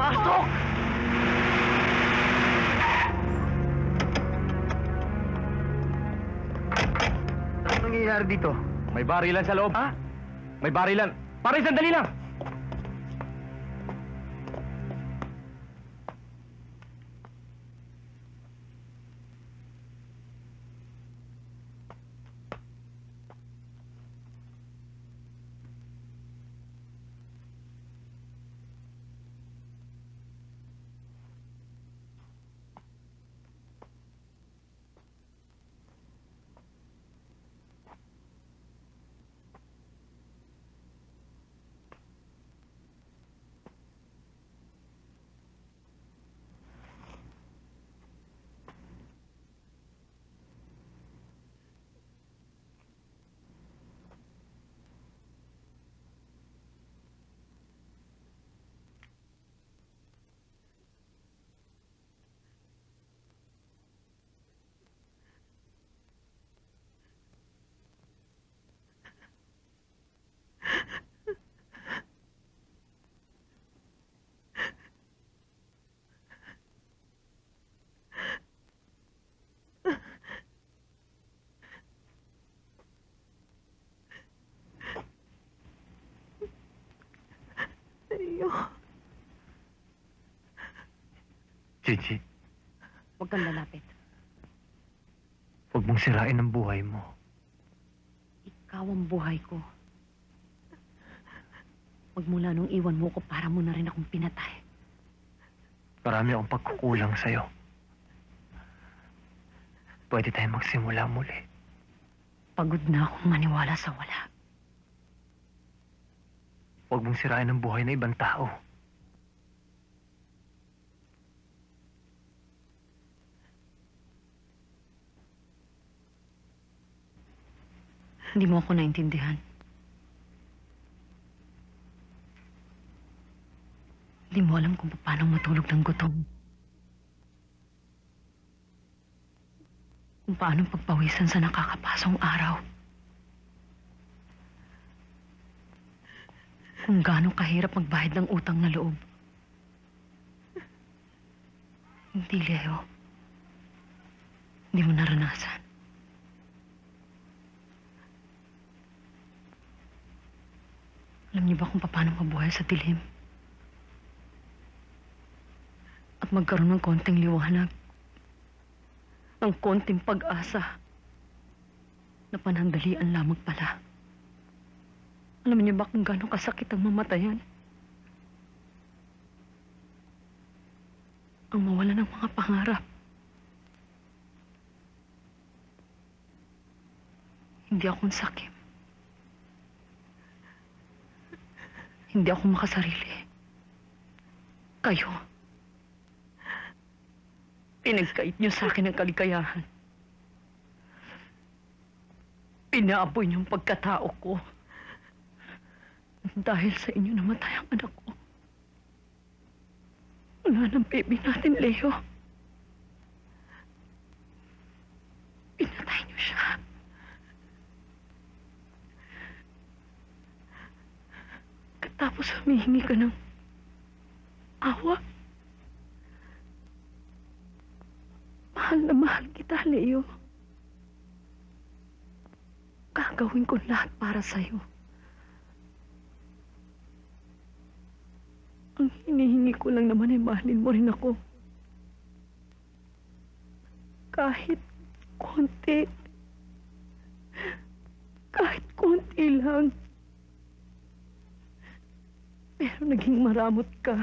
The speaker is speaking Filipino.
Pasok! Anong nangyayari dito? May barilan sa loob. Ha? May barilan. Pare, sandali lang! Gigi, Huwag kang lalapit. huwag mong sirain ang buhay mo. Ikaw ang buhay ko. Magmula nung iwan mo ko, para mo na rin akong pinatay. Marami akong pagkukulang sa'yo. Pwede tayong magsimula muli. Pagod na akong maniwala sa wala. Huwag mong sirain ang buhay ng ibang tao. Hindi mo ako naintindihan. Hindi mo alam kung paano matulog ng gutom. Kung paano pagpawisan sa nakakapasong araw. Kung gaano kahirap magbayad ng utang na loob. Hindi, Leo. Hindi mo naranasan. Alam niyo ba kung paano mabuhay sa dilim? At magkaroon ng konting liwanag. Ng konting pag-asa. Na panandalian lamang pala. Alam niyo ba kung gaano kasakit ang mamatayan? Ang mawala ng mga pangarap. Hindi akong sakit. Hindi ako makasarili. Kayo. Pinagkait niyo sa akin ang kaligayahan. Pinaapoy niyo ang pagkatao ko. Dahil sa inyo namatay ang anak ko. Wala ng baby natin, Leo. Pinatay niyo siya. Tapos humihingi ka ng awa. Mahal na mahal kita, Leo. Gagawin ko lahat para sa'yo. Ang hinihingi ko lang naman ay mahalin mo rin ako. Kahit konti. Kahit konti lang. Pero naging maramot ka.